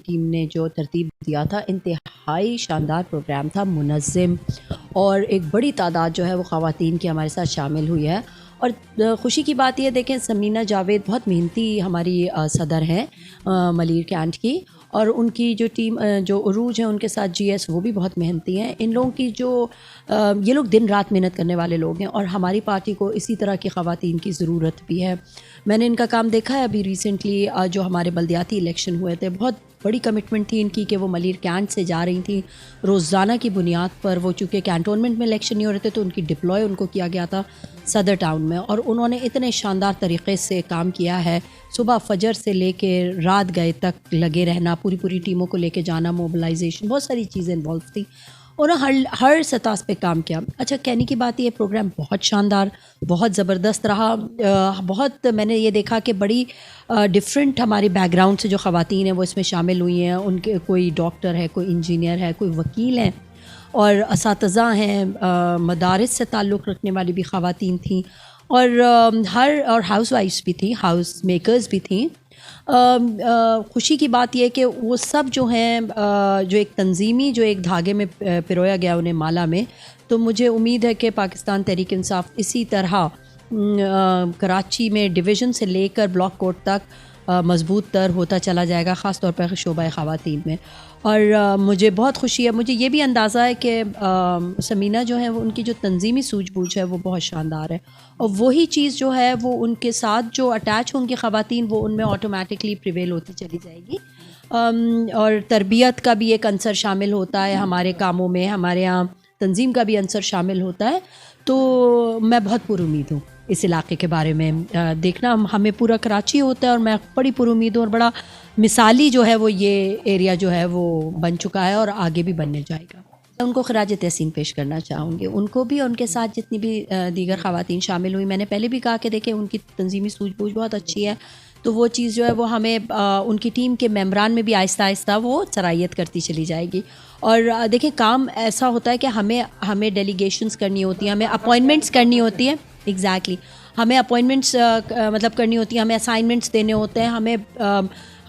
Team نے جو ترتیب دیا تھا انتہائی شاندار پروگرام تھا، منظم، اور ایک بڑی تعداد جو ہے وہ خواتین کی ہمارے ساتھ شامل ہوئی ہے۔ اور خوشی کی بات یہ دیکھیں، سمینہ جاوید بہت محنتی ہماری صدر ہیں ملیر کینٹ کی، اور ان کی جو ٹیم جو عروج ہیں ان کے ساتھ جی ایس وہ بھی بہت محنتی ہیں۔ ان لوگوں کی جو یہ لوگ دن رات محنت کرنے والے لوگ ہیں، اور ہماری پارٹی کو اسی طرح کی خواتین کی ضرورت بھی ہے۔ میں نے ان کا کام دیکھا ہے ابھی ریسنٹلی جو ہمارے بلدیاتی الیکشن ہوئے تھے، بہت بڑی کمٹمنٹ تھی ان کی کہ وہ ملیر کینٹ سے جا رہی تھیں روزانہ کی بنیاد پر۔ وہ چونکہ کینٹونمنٹ میں الیکشن نہیں ہو رہے تھے تو ان کی ڈپلوائے ان کو کیا گیا تھا صدر ٹاؤن میں، اور انہوں نے اتنے شاندار طریقے سے کام کیا ہے۔ صبح فجر سے لے کے رات گئے تک لگے رہنا، پوری ٹیموں کو لے کے جانا، موبلائزیشن، بہت ساری چیزیں انوالو تھیں، انہوں نے ہر سطح پہ کام کیا۔ اچھا، کہنے کی بات یہ پروگرام بہت شاندار، بہت زبردست رہا۔ بہت میں نے یہ دیکھا کہ بڑی ڈفرینٹ ہماری بیک گراؤنڈ سے جو خواتین ہیں وہ اس میں شامل ہوئی ہیں۔ ان کے کوئی ڈاکٹر ہے، کوئی انجینئر ہے، کوئی وکیل ہیں، اور اساتذہ ہیں، مدارس سے تعلق رکھنے والی بھی خواتین تھیں، اور ہاؤس وائفس بھی تھیں، ہاؤس میکرز بھی تھیں۔ خوشی کی بات یہ کہ وہ سب جو ہیں جو ایک تنظیمی جو ایک دھاگے میں پرویا گیا انہیں مالا میں، تو مجھے امید ہے کہ پاکستان تحریک انصاف اسی طرح کراچی میں ڈویژن سے لے کر بلاک کوٹ تک مضبوط تر ہوتا چلا جائے گا، خاص طور پر شعبہ خواتین میں۔ اور مجھے بہت خوشی ہے، مجھے یہ بھی اندازہ ہے کہ سمینہ جو ہے وہ ان کی جو تنظیمی سوجھ بوجھ ہے وہ بہت شاندار ہے، اور وہی چیز جو ہے وہ ان کے ساتھ جو اٹیچ ہوں گی خواتین وہ ان میں آٹومیٹکلی پریویل ہوتی چلی جائے گی۔ اور تربیت کا بھی ایک عنصر شامل ہوتا ہے ہمارے کاموں میں، ہمارے یہاں تنظیم کا بھی عنصر شامل ہوتا ہے۔ تو میں بہت پر امید ہوں اس علاقے کے بارے میں۔ دیکھنا ہمیں پورا کراچی ہوتا ہے، اور میں بڑی پر امید ہوں، اور بڑا مثالی جو ہے وہ یہ ایریا جو ہے وہ بن چکا ہے اور آگے بھی بننے جائے گا۔ ان کو خراج تحسین پیش کرنا چاہوں گی، ان کو بھی، ان کے ساتھ جتنی بھی دیگر خواتین شامل ہوئی۔ میں نے پہلے بھی کہا کہ دیکھیں ان کی تنظیمی سوجھ بوجھ بہت اچھی ہے، تو وہ چیز جو ہے وہ ہمیں ان کی ٹیم کے ممبران میں بھی آہستہ آہستہ وہ سرایت کرتی چلی جائے گی۔ اور دیکھیں کام ایسا ہوتا ہے کہ ہمیں ڈیلیگیشنز کرنی ہوتی ہیں، ہمیں اپوائنٹمنٹس کرنی ہوتی ہیں، ایگزیکٹلی ہمیں اپوائنٹمنٹس مطلب کرنی ہوتی ہیں، ہمیں اسائنمنٹس دینے ہوتے ہیں، ہمیں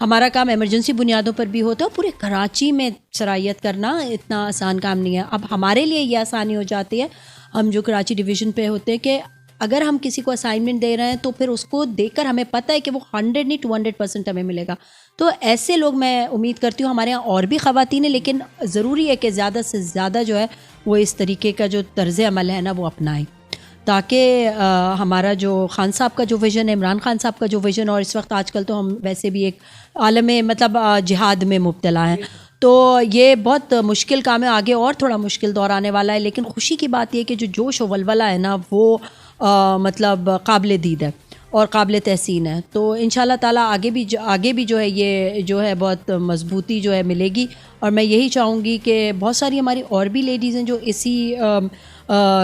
ہمارا کام ایمرجنسی بنیادوں پر بھی ہوتا ہے۔ پورے کراچی میں سرایت کرنا اتنا آسان کام نہیں ہے۔ اب ہمارے لیے یہ آسانی ہو جاتی ہے، ہم جو کراچی ڈویژن پہ ہوتے ہیں، کہ اگر ہم کسی کو اسائنمنٹ دے رہے ہیں تو پھر اس کو دیکھ کر ہمیں پتہ ہے کہ وہ 100 نہیں 200% ہمیں ملے گا۔ تو ایسے لوگ میں امید کرتی ہوں، ہمارے یہاں اور بھی خواتین ہیں، لیکن ضروری ہے کہ زیادہ سے زیادہ جو ہے وہ اس طریقے کا جو طرز عمل ہے نا وہ اپنائیں، تاکہ ہمارا جو خان صاحب کا جو ویژن ہے، عمران خان صاحب کا جو ویژن، اور اس وقت آج کل تو ہم ویسے بھی ایک عالم مطلب جہاد میں مبتلا ہیں، تو یہ بہت مشکل کام ہے، آگے اور تھوڑا مشکل دور آنے والا ہے۔ لیکن خوشی کی بات یہ کہ جو جوش و ولولہ ہے نا وہ مطلب قابل دید ہے اور قابل تحسین ہے۔ تو انشاءاللہ تعالیٰ آگے بھی جو ہے یہ جو ہے بہت مضبوطی جو ہے ملے گی، اور میں یہی چاہوں گی کہ بہت ساری ہماری اور بھی لیڈیز ہیں جو اسی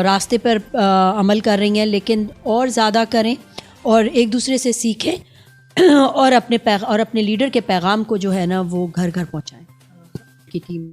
راستے پر عمل کر رہی ہیں، لیکن اور زیادہ کریں اور ایک دوسرے سے سیکھیں، اور اپنے لیڈر کے پیغام کو جو ہے نا وہ گھر گھر پہنچائیں کی ٹیم